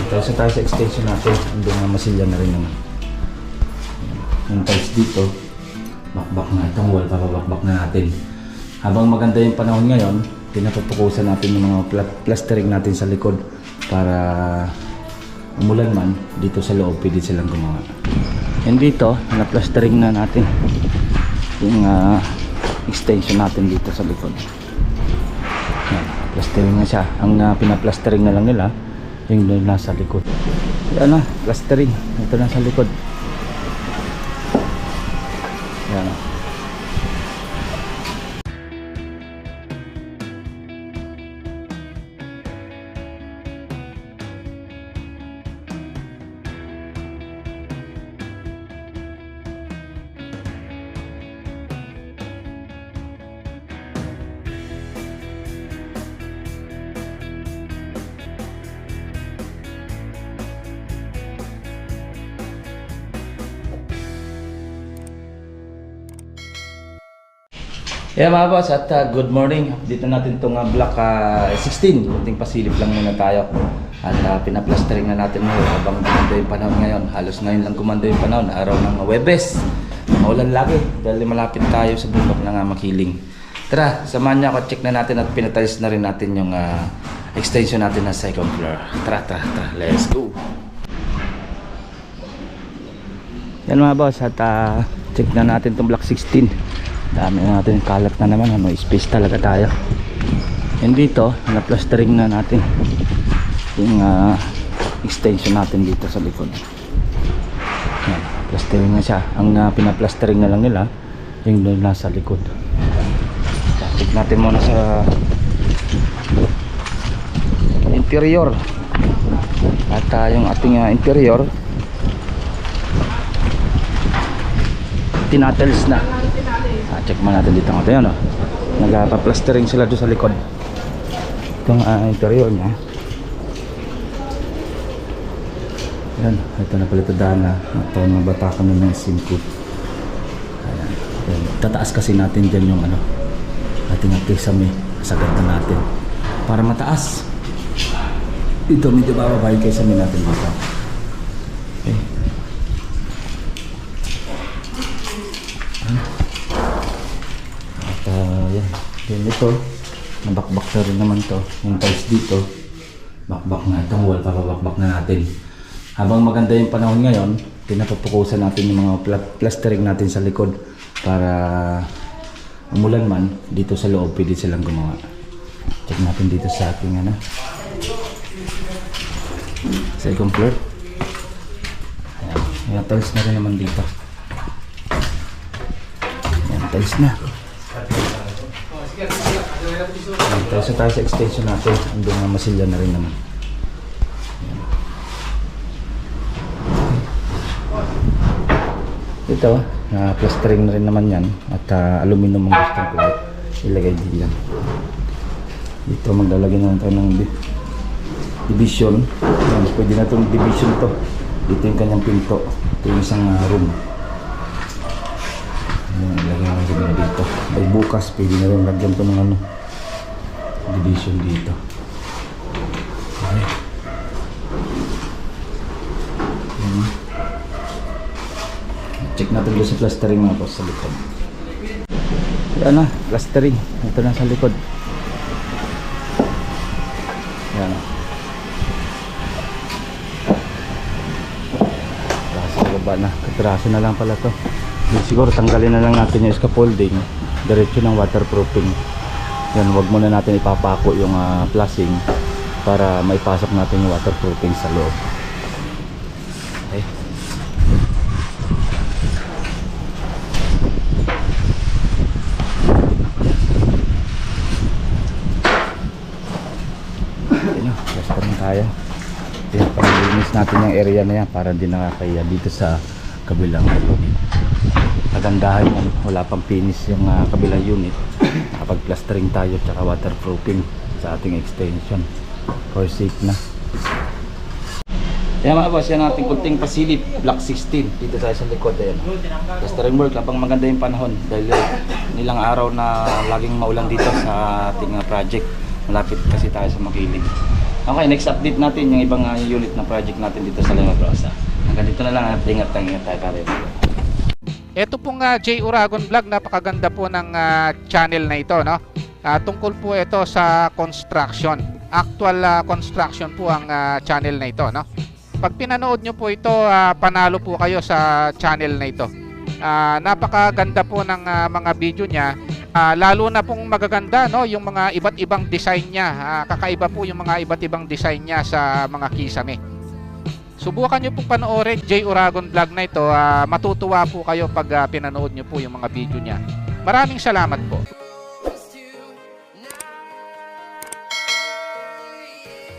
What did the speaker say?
Tapos tayo sa extension natin. Andun nga masilya na rin naman. Yung tiles dito, bakbak na itong wall, papabakbak na natin. Habang maganda yung panahon ngayon, pinapapukusan natin yung mga plastering natin sa likod para umulan man, dito sa loob pwede silang gumawa. And dito, na-plastering na natin yung extension natin dito sa likod. Yan, plastering na siya. Ang pinaplastering na lang nila yung nasa likod. Yan na, plastering. Ito na sa likod. Yan na. Yeah mga boss, at good morning. Dito natin itong block 16. Kunting pasilip lang muna tayo. At pinaplastering na natin ngayon habang gumanda yung panahon ngayon. Halos ngayon lang gumanda yung panahon, araw ng Webes. Maulan lagi dahil malapit tayo sa bundok ng Makiling. Tara, samahan niyo ako, check na natin at pinatiles na rin natin yung extension natin na second floor. Tara, let's go. Yan mga boss, at check na natin itong block 16. Dami na natin, kalat na naman, may space talaga tayo. And dito, na-plastering na natin yung extension natin dito sa likod. Yan, plastering na siya. Ang pinaplastering na lang nila yung nasa likod. Check natin muna sa interior. At yung ating interior tinatels na. Check mo natin dito nga tayo, no? Nagpa-plastering sila doon sa likod. Itong interior niya. Ayan, ito na pala ito dana. Ito mga batakan na ng simcoat. Ayan. Ayan. Tataas kasi natin dyan yung ating kisame. Sagat na natin para mataas. Ito medyo bababa yung kisame natin dito. Okay. Yan ito, nabakbak na rin naman to. Yung tiles dito, bakbak na itong wall, papabakbak na natin. Habang maganda yung panahon ngayon, pinapapukusan natin yung mga plastering natin sa likod para umulan man, dito sa loob pwede silang gumawa. Check natin dito sa ating second floor. Ayan, yung tiles na rin naman dito. Ayan, tiles na. Tayo sa extension natin. Andun nga masilya na rin naman. Ito, plastering na rin naman yan. At aluminum ang gusto ko ilagay din yan. Dito maglalagay na tayo ng division. Yan, pwede na itong division to. Dito yung kanyang pinto. Ito yung isang room. Lagyan natin na dito. By bukas pwede na rin lagyan to ng division dito. Okay. Check natin doon sa plastering mga boss sa likod. Yan na, plastering. Ito na sa likod. Yan na. Katraso na ba na? Katraso na lang pala to. Siguro tanggalin na lang natin yung scaffolding. Diretso ng waterproofing. Yan, wag muna natin ipapako yung flashing para maipasok natin yung waterproofing sa loob. Okay. Ayun, basta rin tayo. Pag-linis natin yung area na yan para hindi nakakaya dito sa kabilang kagandahan yan, wala pang finish yung kabilang unit. Kapag plastering tayo tsaka waterproofing sa ating extension for safe na. Kaya mga boss, yan ating kunting pasilip, block 16 dito tayo sa likod. Ayan, plastering work kapag maganda yung panahon dahil nilang araw na laging maulan dito sa ating project. Malapit kasi tayo sa Makiling. Okay, next update natin yung ibang unit na project natin dito sa Lima Rosa. Hanggang dito na lang at ingat tayo pare. Ito pong J. Uragon Vlog, napakaganda po ng channel na ito, no? Tungkol po ito sa construction. Actual construction po ang channel na ito, no? Pag pinanood nyo po ito, panalo po kayo sa channel na ito. Napakaganda po ng mga video niya. Lalo na pong magaganda, no, yung mga iba't ibang design niya. Kakaiba po yung mga iba't ibang design niya sa mga kisame. Subukan nyo po panoorin J. Uragon Vlog na ito. Matutuwa po kayo pag pinanood nyo po yung mga video niya. Maraming salamat po.